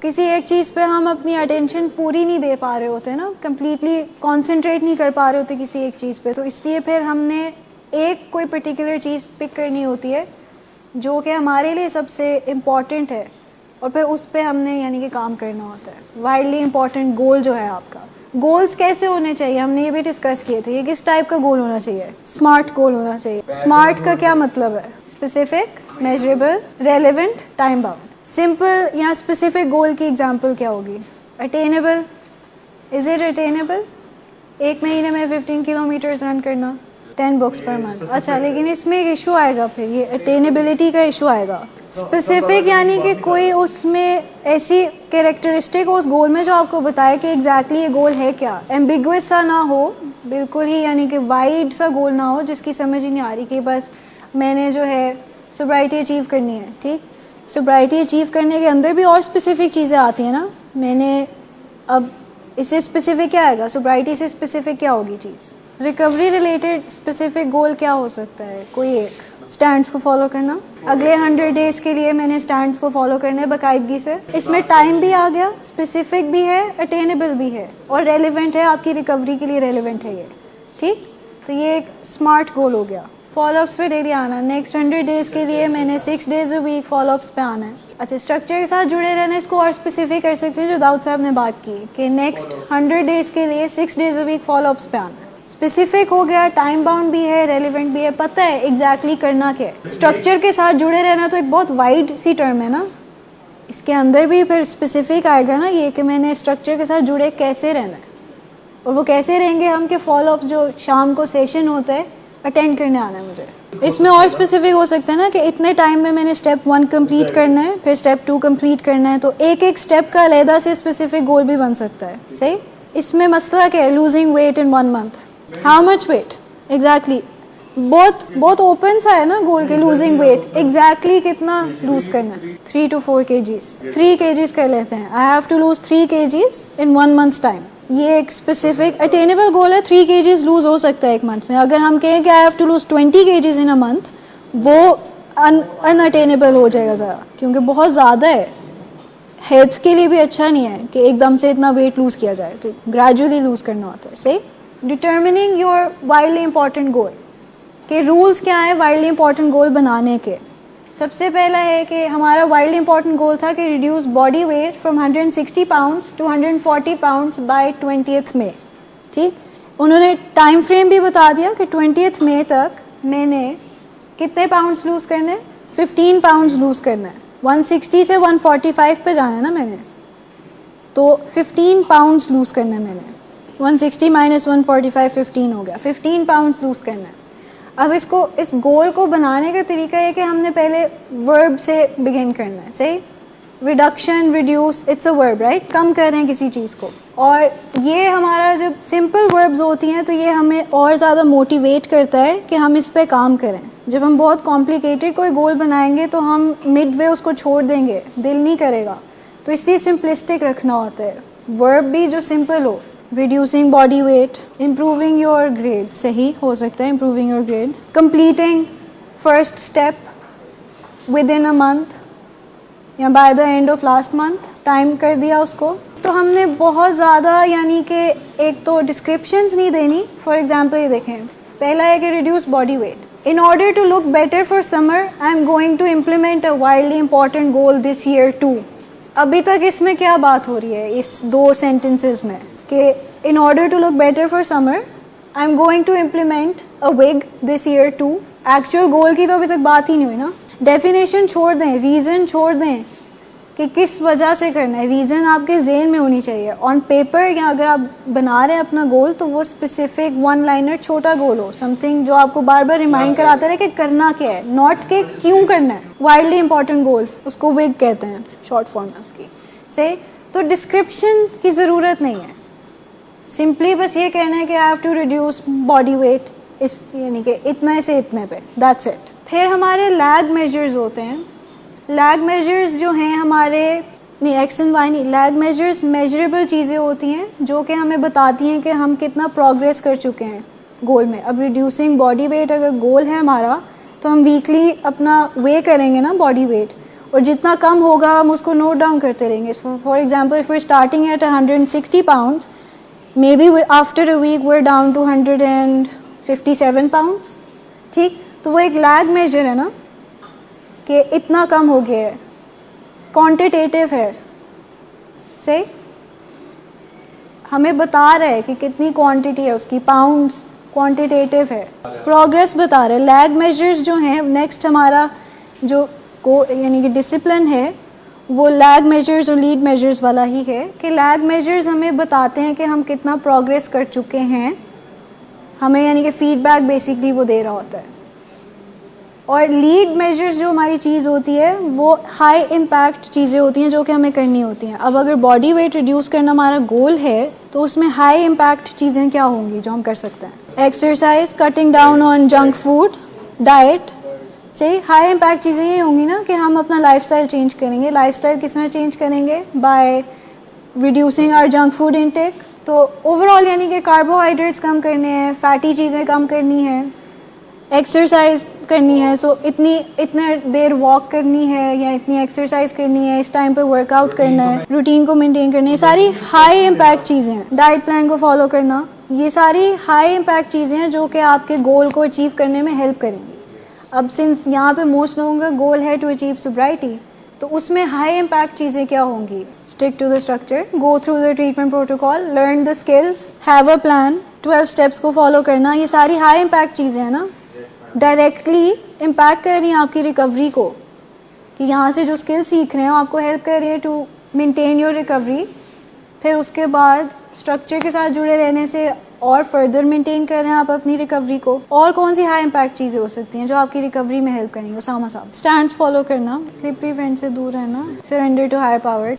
किसी एक चीज़ पे हम अपनी अटेंशन पूरी नहीं दे पा रहे होते ना, कम्प्लीटली कॉन्सेंट्रेट नहीं कर पा रहे होते किसी एक चीज़ पे, तो इसलिए फिर हमने एक कोई पर्टिकुलर चीज़ पिक करनी होती है जो कि हमारे लिए सबसे इम्पॉर्टेंट है, और फिर उस पर हमने यानी कि काम करना होता है। वाइडली इम्पॉर्टेंट गोल जो है आपका, गोल्स कैसे होने चाहिए हमने ये भी डिस्कस किए थे। ये किस टाइप का गोल होना चाहिए? स्मार्ट गोल होना चाहिए। स्मार्ट का क्या मतलब है? Specific, measurable, relevant, time bound. Simple या स्पेसिफिक गोल की एग्जांपल क्या होगी? Attainable, is it attainable? एक महीने में 15 किलोमीटर्स रन करना, 10 बुक्स पर मंथ। अच्छा, लेकिन इसमें एक इशू आएगा, फिर ये अटेनेबिलिटी का इशू आएगा। स्पेसिफिक यानी कि कोई उसमें ऐसी कैरेक्टरिस्टिक हो उस गोल में जो आपको बताए कि एग्जैक्टली ये गोल है क्या। एम्बिगुअस सा ना हो बिल्कुल ही, यानी कि वाइड सा गोल ना हो जिसकी समझ ही नहीं आ रही कि बस मैंने जो है सोब्राइटी अचीव करनी है। ठीक, सोब्राइटी अचीव करने के अंदर भी और स्पेसिफिक चीज़ें आती हैं ना। मैंने अब इससे स्पेसिफिक क्या आएगा? सोब्राइटी से स्पेसिफिक क्या होगी चीज़? रिकवरी रिलेटेड स्पेसिफिक गोल क्या हो सकता है? कोई एक, स्टैंड्स को फॉलो करना। अगले 100 डेज़ के लिए मैंने स्टैंड्स को फॉलो करना है बाकायदगी से। इसमें टाइम भी आ गया, स्पेसिफिक भी है, अटेनेबल भी है, और रेलिवेंट है, आपकी रिकवरी के लिए रेलिवेंट है ये। ठीक, तो ये एक स्मार्ट गोल हो गया। फॉलोअप्स पे डेली आना। नेक्स्ट 100 डेज़ के लिए मैंने 6 डेज़ अ वीक फॉलोअप्स पे आना है। अच्छा, स्ट्रक्चर के साथ जुड़े रहना, इसको और स्पेसिफिक कर सकते हैं जो दाऊद साहब ने बात की कि नेक्स्ट 100 डेज़ के लिए 6 डेज़ अ वीक फॉलोअप्स पे आना है। स्पेसिफिक हो गया, टाइम बाउंड भी है, रेलिवेंट भी है, पता है एग्जैक्टली करना क्या है। स्ट्रक्चर के साथ जुड़े रहना तो एक बहुत वाइड सी टर्म है ना, इसके अंदर भी फिर स्पेसिफिक आएगा ना ये कि मैंने स्ट्रक्चर के साथ जुड़े कैसे रहना है, और वो कैसे रहेंगे हम कि फॉलोअप जो शाम को सेशन होता है अटेंड करने आना है मुझे। इसमें और स्पेसिफिक हो सकता है ना कि इतने टाइम में मैंने स्टेप 1 कंप्लीट करना है, फिर स्टेप 2 कंप्लीट करना है, तो एक एक स्टेप का अलहदा से स्पेसिफिक गोल भी बन सकता है। सही, इसमें मसला क्या है? Losing weight in 1 month. How much weight exactly? बहुत ओपन सा है ना गोल के। लूजिंग वेट एग्जैक्टली कितना लूज करना है? 3 to 4 kgs। 3 kgs कर लेते हैं, I have to lose 3 kgs in 1 month's time. ये एक स्पेसिफिक अटेनेबल गोल है। 3 kgs लूज हो सकता है एक मंथ में। अगर हम कहें कि I have to lose 20 kgs in a month, वो अनअटेनेबल हो जाएगा ज़रा, क्योंकि बहुत ज़्यादा है, हेल्थ के लिए भी अच्छा नहीं है कि एकदम से इतना वेट लूज़ किया जाए, तो ग्रेजुअली लूज़ करना होता है। सही, डिटर्मिनिंग योर वाइडली इंपॉर्टेंट गोल के रूल्स क्या है वाइडली इंपॉर्टेंट गोल बनाने के। सबसे पहला है कि हमारा वाइडली इंपॉर्टेंट गोल था कि reduce body weight from 160 pounds to 140 pounds by 20th May. ठीक, उन्होंने टाइम फ्रेम भी बता दिया कि 20th मई तक मैंने कितने पाउंड्स लूज़ करने हैं? 15 पाउंड्स लूज़ करना है। 160 से 145 पे जाना है ना मैंने, तो 15 पाउंड्स लूज़ करना है मैंने। 160 माइनस 145 15 हो गया, 15 पाउंड्स लूज़ करना है। अब इसको, इस गोल को बनाने का तरीका है कि हमने पहले वर्ब से बिगिन करना है। सही, reduction, reduce, it's a verb, right? कम कर रहे हैं किसी चीज़ को, और ये हमारा जब सिंपल वर्ब्स होती हैं तो ये हमें और ज़्यादा मोटिवेट करता है कि हम इस पे काम करें। जब हम बहुत कॉम्प्लिकेटेड कोई गोल बनाएंगे तो हम मिड वे उसको छोड़ देंगे, दिल नहीं करेगा, तो इसलिए सिंपलिस्टिक रखना होता है। वर्ब भी जो सिंपल हो, reducing body weight, improving your grade, सही हो सकता है improving your grade, completing first step within a month या by the end of last month, time कर दिया उसको। तो हमने बहुत ज़्यादा यानी कि एक तो डिस्क्रिप्शंस नहीं देनी। फॉर एग्जांपल ये देखें, पहला है कि reduce body weight. In order to look better for summer I am going to implement a widely important goal this year too. अभी तक इसमें क्या बात हो रही है इस 2 सेंटेंसेस में कि in order to look better for summer I am going to implement a wig this year too. Actual goal की तो अभी तक बात ही नहीं हुई ना। डेफिनेशन छोड़ दें, रीज़न छोड़ दें कि किस वजह से करना है। रीज़न आपके ज़हन में होनी चाहिए ऑन पेपर, या अगर आप बना रहे हैं अपना गोल तो वो स्पेसिफिक 1 लाइनर छोटा गोल हो, समथिंग जो आपको बार बार रिमाइंड कराता रहे कि करना क्या है, नॉट के क्यों करना है। वाइडली इंपॉर्टेंट गोल, उसको विग कहते हैं शॉर्ट फॉर्म में उसकी। सही, तो डिस्क्रिप्शन की ज़रूरत नहीं है, सिंपली बस ये कहना है कि I have to reduce body weight इस, यानी कि इतने से इतने पे, दैट्स इट। फिर हमारे लैग मेजर्स होते हैं। लैग मेजर्स जो हैं हमारे, नहीं एक्स एंड वाई नहीं, लैग मेजर्स मेजरेबल चीज़ें होती हैं जो कि हमें बताती हैं कि हम कितना प्रोग्रेस कर चुके हैं गोल में। अब रिड्यूसिंग बॉडी वेट अगर गोल है हमारा तो हम वीकली अपना वे करेंगे ना बॉडी वेट, और जितना कम होगा हम उसको नोट डाउन करते रहेंगे. For example if we are starting at 160 pounds, may be after a week we are down to 157 pounds. ठीक, तो वो एक लैग मेजर है ना कि इतना कम हो गया है, क्वांटिटेटिव है. सही, हमें बता रहा है कि कितनी क्वांटिटी है उसकी, पाउंड्स, क्वांटिटेटिव है, प्रोग्रेस बता रहे हैं. लैग मेजर्स जो हैं, नेक्स्ट हमारा जो को यानी कि डिसिप्लिन है वो लैग मेजर्स और लीड मेजर्स वाला ही है कि लैग मेजर्स हमें बताते हैं कि हम कितना प्रोग्रेस कर चुके हैं, हमें यानी कि फीडबैक बेसिकली वो दे रहा होता है. और लीड मेजर्स जो हमारी चीज़ होती है वो हाई इम्पैक्ट चीज़ें होती हैं जो कि हमें करनी होती हैं. अब अगर बॉडी वेट रिड्यूस करना हमारा गोल है तो उसमें हाई इम्पैक्ट चीज़ें क्या होंगी जो हम कर सकते हैं? Exercise, cutting down on junk food, diet. से हाई इम्पैक्ट चीज़ें ये होंगी ना कि हम अपना लाइफस्टाइल चेंज करेंगे. लाइफस्टाइल किस तरह चेंज करेंगे? By reducing our junk food intake. तो ओवरऑल यानी कि कार्बोहाइड्रेट्स कम करने हैं, फैटी चीज़ें कम करनी है, एक्सरसाइज करनी है. सो इतने देर वॉक करनी है या इतनी एक्सरसाइज करनी है, इस टाइम पे वर्कआउट करना है, रूटीन को मेंटेन करनी है. सारी हाई इम्पैक्ट चीज़ें हैं. डाइट प्लान को फॉलो करना, ये सारी हाई इम्पैक्ट चीज़ें हैं जो कि आपके गोल को अचीव करने में हेल्प करेंगी. अब सिंस यहाँ पे मोस्ट लोगों का गोल है टू अचीव सोब्राइटी, तो उसमें हाई इम्पैक्ट चीज़ें क्या होंगी? Stick to the structure, go through the treatment protocol, learn the skills, have a plan, 12 steps को फॉलो करना. ये सारी हाई इम्पैक्ट चीज़ें हैं ना, डायरेक्टली इम्पैक्ट कर रही हैं आपकी रिकवरी को, कि यहाँ से जो स्किल सीख रहे हैं आपको हेल्प कर रही है टू मेंटेन योर रिकवरी. फिर उसके बाद स्ट्रक्चर के साथ जुड़े रहने से और फर्दर मेंटेन कर रहे हैं आप अपनी रिकवरी को. और कौन सी हाई इम्पैक्ट चीज़ें हो सकती हैं जो आपकी रिकवरी में हेल्प करेंगे? उसामा साहब, स्टैंड्स फॉलो करना, स्लिपरी फ्रेंड से दूर रहना, सरेंडर टू हायर पावर.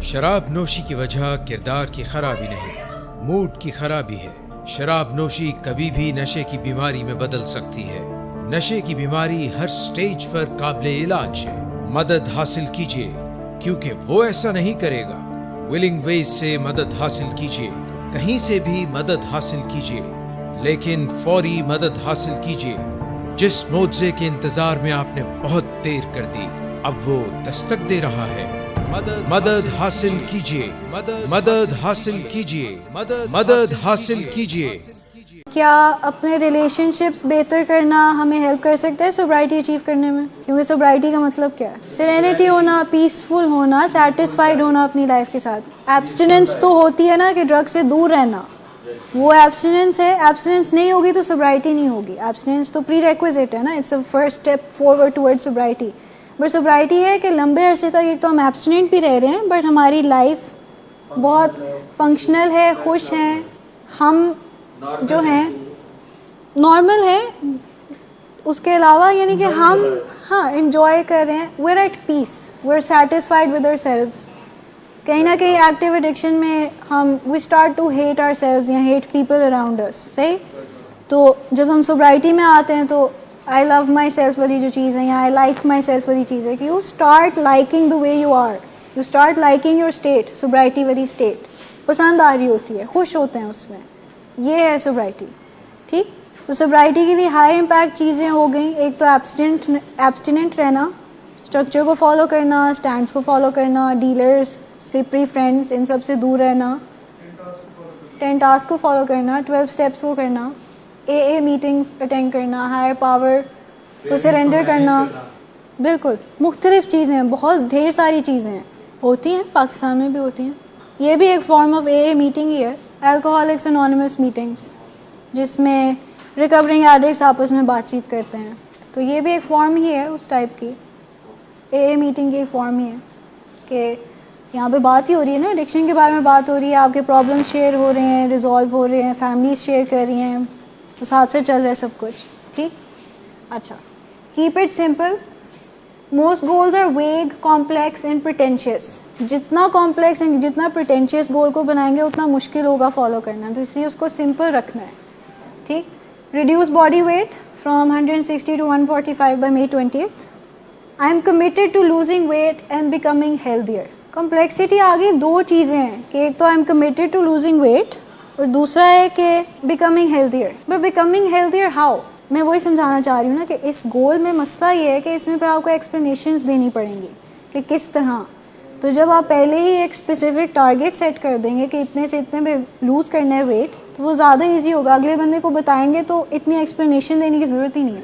शराब नोशी की वजह किरदार की खराबी नहीं, मूड की खराबी है. शराब नोशी कभी भी नशे की बीमारी में बदल सकती है. नशे की बीमारी हर स्टेज पर काबिले इलाज है. मदद हासिल कीजिए, क्योंकि वो ऐसा नहीं करेगा. विलिंग वेज से मदद हासिल कीजिए, कहीं से भी मदद हासिल कीजिए, लेकिन फौरी मदद हासिल कीजिए. जिस मुआवजे के इंतजार में आपने बहुत देर कर दी, अब वो दस्तक दे रहा है. मदद हासिल कीजिए, मदद हासिल कीजिए, मदद हासिल कीजिए. क्या अपने रिलेशनशिप्स बेहतर करना हमें हेल्प कर सकता है सोब्राइटी अचीव करने में? क्योंकि सोब्राइटी का मतलब क्या है? सेरेनिटी होना, पीसफुल होना, सेटिस्फाइड होना अपनी लाइफ के साथ. एब्स्टिनेंस तो होती है ना कि ड्रग से दूर रहना, वो एब्स्टिनेंस है. एब्स्टिनेंस नहीं होगी तो सोब्राइटी नहीं होगी. एब्स्टिनेंस तो प्री रिक्विजिट है ना, it's a first step forward toward sobriety. But sobriety है कि लंबे अरसे तक एक तो हम एब्स्टिनेंट भी रह रहे हैं बट हमारी लाइफ बहुत फंक्शनल है, खुश हैं, हम जो हैं नॉर्मल हैं. उसके अलावा यानी कि हम हाँ इंजॉय कर रहे हैं, we are at peace, we are satisfied with ourselves. कहीं ना कहीं एक्टिव एडिक्शन में हम we start to hate ourselves या हेट पीपल अराउंड अस. सही, तो जब हम सोब्राइटी में आते हैं तो आई लव माई सेल्फ वाली जो चीज़ है या आई लाइक माई सेल्फ वाली चीज़ है कि you start liking the way you are, you start liking your state. Sobriety वाली स्टेट पसंद आ रही होती है, खुश होते हैं उसमें. ये है सोब्राइटी. ठीक, तो सोब्राइटी के लिए हाई इम्पैक्ट चीज़ें हो गई. एक तो एब्स्टिनेंट रहना, स्ट्रक्चर को फॉलो करना, स्टैंड्स को फॉलो करना, डीलर्स, स्लिपरी फ्रेंड्स, इन सब से दूर रहना, 10 टास्क को फॉलो करना, 12 स्टेप्स को करना, AA मीटिंग्स अटेंड करना, हायर पावर को सरेंडर करना. बिल्कुल मुख्तलिफ चीज़ें हैं, बहुत ढेर सारी चीज़ें होती हैं, पाकिस्तान में भी होती हैं. ये भी एक फॉर्म ऑफ AA मीटिंग ही है, अल्कोहलिक्स एनोनिमस मीटिंग्स, जिसमें रिकवरिंग एडिक्ट्स आपस में बातचीत करते हैं. तो ये भी एक फॉर्म ही है उस टाइप की, AA मीटिंग की एक फॉर्म ही है कि यहाँ पे बात ही हो रही है ना, एडिक्शन के बारे में बात हो रही है, आपके प्रॉब्लम्स शेयर हो रहे हैं, रिजॉल्व हो रहे हैं, फैमिलीज शेयर कर रही हैं, तो साथ से चल रहा है सब कुछ, ठीक। अच्छा, keep it simple. Most goals are vague, complex and pretentious. जितना कॉम्प्लेक्स एंड जितना प्रिटेंशियस गोल को बनाएंगे उतना मुश्किल होगा फॉलो करना, तो इसलिए उसको सिंपल रखना है, ठीक। Reduce body weight from 160 to 145 by May 20th। I am committed to losing weight and becoming healthier. Complexity आ गई, दो चीज़ें हैं कि एक तो I am committed to losing weight और दूसरा है कि becoming healthier. But becoming healthier how, मैं वही समझाना चाह रही हूँ ना कि इस गोल में मसला ये है कि इसमें फिर आपको एक्सप्लेनेशंस देनी पड़ेंगी कि किस तरह। तो जब आप पहले ही एक स्पेसिफिक टारगेट सेट कर देंगे कि इतने से इतने पे लूज़ करना है वेट, तो वो ज़्यादा ईजी होगा। अगले बंदे को बताएंगे तो इतनी एक्सप्लेनेशन देने की ज़रूरत ही नहीं है,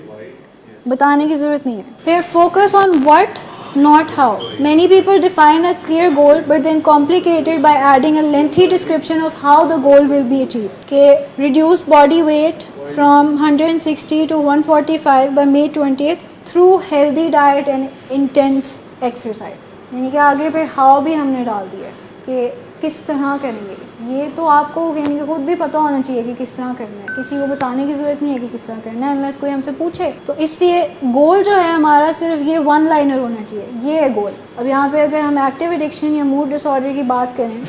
बताने की ज़रूरत नहीं है। फिर focus on what, not how. Many people define a clear goal but then complicate it by adding a lengthy description of how the goal will be achieved. Okay, reduce body weight from 160 to 145 by May 20th through healthy diet and intense exercise. यानी कि आगे फिर how भी हमने डाल दिया कि किस तरह करेंगे। ये तो आपको यानी कि खुद भी पता होना चाहिए कि किस तरह करना है, किसी को बताने की ज़रूरत नहीं है कि किस तरह करना है अनलेस कोई हमसे पूछे। तो इसलिए गोल जो है हमारा सिर्फ ये वन लाइनर होना चाहिए, ये है गोल। अब यहाँ पे अगर हम एक्टिव एडिक्शन या मूड डिसऑर्डर की बात करें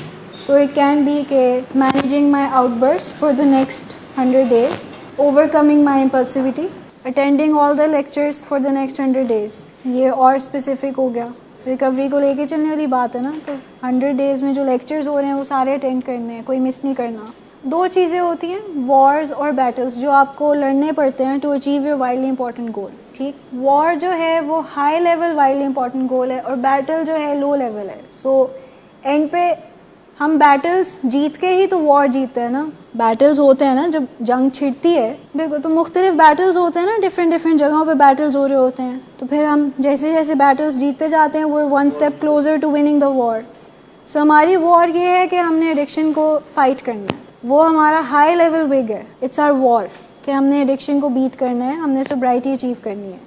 तो इट कैन बी के managing my outburst for the next 100 days, overcoming my impulsivity, attending all the lectures for the next 100 days। ये और स्पेसिफिक हो गया, रिकवरी को लेके चलने वाली बात है ना। तो 100 days में जो लेक्चर्स हो रहे हैं वो सारे अटेंड करने हैं, कोई मिस नहीं करना। दो चीज़ें होती हैं, वॉर्स और बैटल्स, जो आपको लड़ने पड़ते हैं to achieve your widely important goal, ठीक। वॉर जो है वो high level widely important goal है और बैटल जो है लो लेवल है। सो एंड पे हम बैटल्स जीत के ही तो वॉर जीतते हैं ना। बैटल्स होते हैं ना, जब जंग छिड़ती है बिल्कुल, तो मुख्तलिफ बैटल्स होते हैं ना, डिफरेंट जगहों पे बैटल्स हो रहे होते हैं। तो फिर हम जैसे जैसे बैटल्स जीतते जाते हैं वो one step closer to winning the war. सो हमारी वॉर ये है कि हमने एडिक्शन को फाइट करना है, वो हमारा हाई लेवल विग है। इट्स आवर वॉर कि हमने एडिक्शन को बीट करना है, हमने सोब्राइटी अचीव करनी है,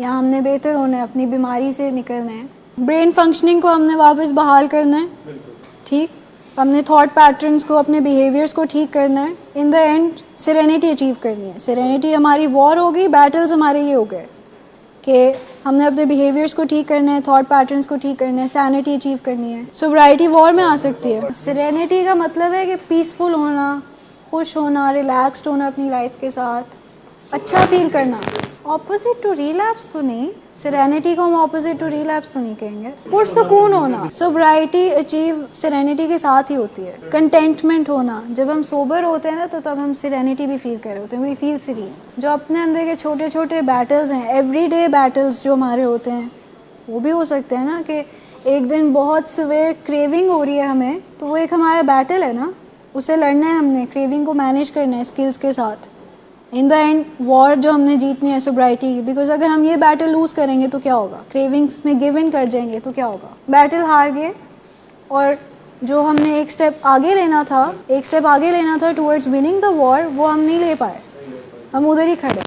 या हमने बेहतर होना है, अपनी बीमारी से निकलना है, ब्रेन फंक्शनिंग को हमने वापस बहाल करना है, ठीक। हमने थॉट पैटर्न्स को, अपने बिहेवियर्स को ठीक करना है। In the end serenity achieve करनी है। सेरेनिटी हमारी वॉर होगी, बैटल्स हमारे ये हो गए कि हमने अपने बिहेवियर्स को ठीक करना है, थॉट पैटर्न्स को ठीक करना है, सैनिटी अचीव करनी है। सोब्राइटी वॉर में आ सकती है। सेरेनिटी का मतलब है कि पीसफुल होना, खुश होना, रिलैक्स्ड होना अपनी लाइफ के साथ, अच्छा फील करना। ऑपोजिट टू रिलैप्स तो नहीं, सेरेनिटी को हम ऑपोजिट टू रिलैप्स तो नहीं कहेंगे। पुरसुकून होना, सोब्राइटी अचीव सेरेनिटी के साथ ही होती है। कंटेंटमेंट होना, जब हम सोबर होते हैं ना तो तब हम सेरेनिटी भी फील कर रहे होते हैं, वी फील सीरीन। जो अपने अंदर के छोटे छोटे बैटल्स हैं, एवरीडे बैटल्स जो हमारे होते हैं, वो भी हो सकते हैं ना कि एक दिन बहुत सिवियर क्रेविंग हो रही है हमें, तो वो एक हमारा बैटल है ना, उसे लड़ना है हमने, क्रेविंग को मैनेज करना है स्किल्स के साथ। इन द एंड वॉर जो हमने जीतनी है सोब्राइटी की, बिकॉज अगर हम ये बैटल लूज़ करेंगे तो क्या होगा, क्रेविंग्स में गिव इन कर जाएंगे तो क्या होगा, बैटल हार गए। और जो हमने एक स्टेप आगे लेना था टुवर्ड्स विनिंग द वॉर, वो हम नहीं ले पाए, हम उधर ही खड़े।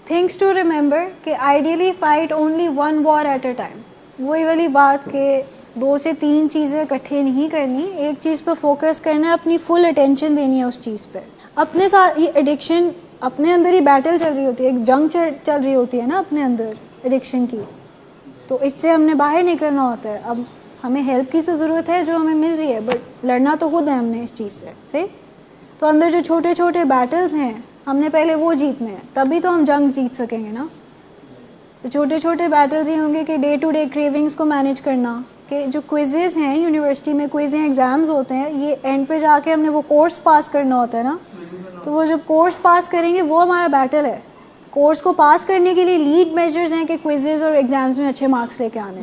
थिंग्स टू रिमेंबर कि ideally fight only one war at a time. वही वाली बात कि 2 से 3 चीज़ें इकट्ठे नहीं करनी, एक चीज़ पर फोकस करना है, अपनी फुल अटेंशन देनी है उस चीज़ पे। अपने साथ ये एडिक्शन अपने अंदर ही बैटल चल रही होती है, एक जंग चल रही होती है ना अपने अंदर एडिक्शन की, तो इससे हमने बाहर निकलना होता है। अब हमें हेल्प की तो ज़रूरत है जो हमें मिल रही है, बट लड़ना तो खुद है हमने इस चीज़ से, सही। तो अंदर जो छोटे छोटे बैटल्स हैं हमने पहले वो जीतने हैं, तभी तो हम जंग जीत सकेंगे ना। तो छोटे छोटे बैटल्स ये होंगे कि डे टू डे क्रेविंग्स को मैनेज करना, कि जो क्विजेज़ हैं यूनिवर्सिटी में, क्विज़ एग्ज़ाम्स होते हैं, ये एंड पे जाके हमने वो कोर्स पास करना होता है ना। तो वो जब कोर्स पास करेंगे वो हमारा बैटल है। कोर्स को पास करने के लिए लीड मेजर्स हैं कि क्विजेज़ और एग्ज़ाम्स में अच्छे मार्क्स लेके आने।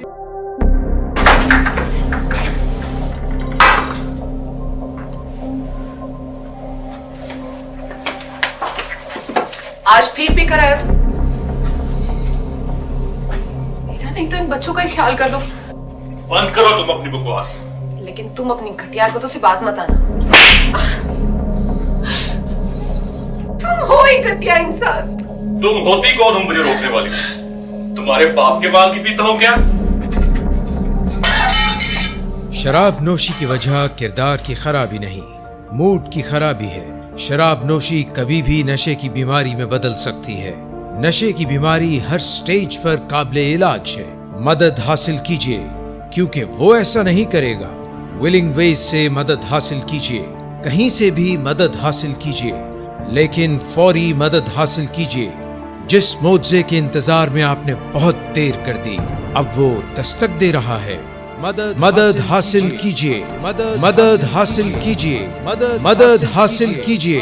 आज फिर पी कर आए हो? मेरा नहीं तो इन बच्चों का ही ख्याल कर लो। बंद करो तुम अपनी बकवास। लेकिन तुम अपनी घटियार को तो सिर्फ बाज मत आना। तुम हो ही घटिया इंसान। तुम होती कौन हो मुझे रोकने वाली? तुम्हारे बाप के माल की पीता हूं क्या? शराब नोशी की वजह किरदार की खराबी नहीं, मूड की खराबी है। शराब नोशी कभी भी नशे की बीमारी में बदल सकती है। नशे की बीमारी हर स्टेज पर काबिले इलाज है। मदद हासिल कीजिए, क्योंकि वो ऐसा नहीं करेगा। विलिंग वेज से मदद हासिल कीजिए, कहीं से भी मदद हासिल कीजिए, लेकिन फौरी मदद हासिल कीजिए। जिस मुआवजे के इंतजार में आपने बहुत देर कर दी, अब वो दस्तक दे रहा है। मदद हासिल कीजिए, मदद हासिल कीजिए, मदद हासिल कीजिए।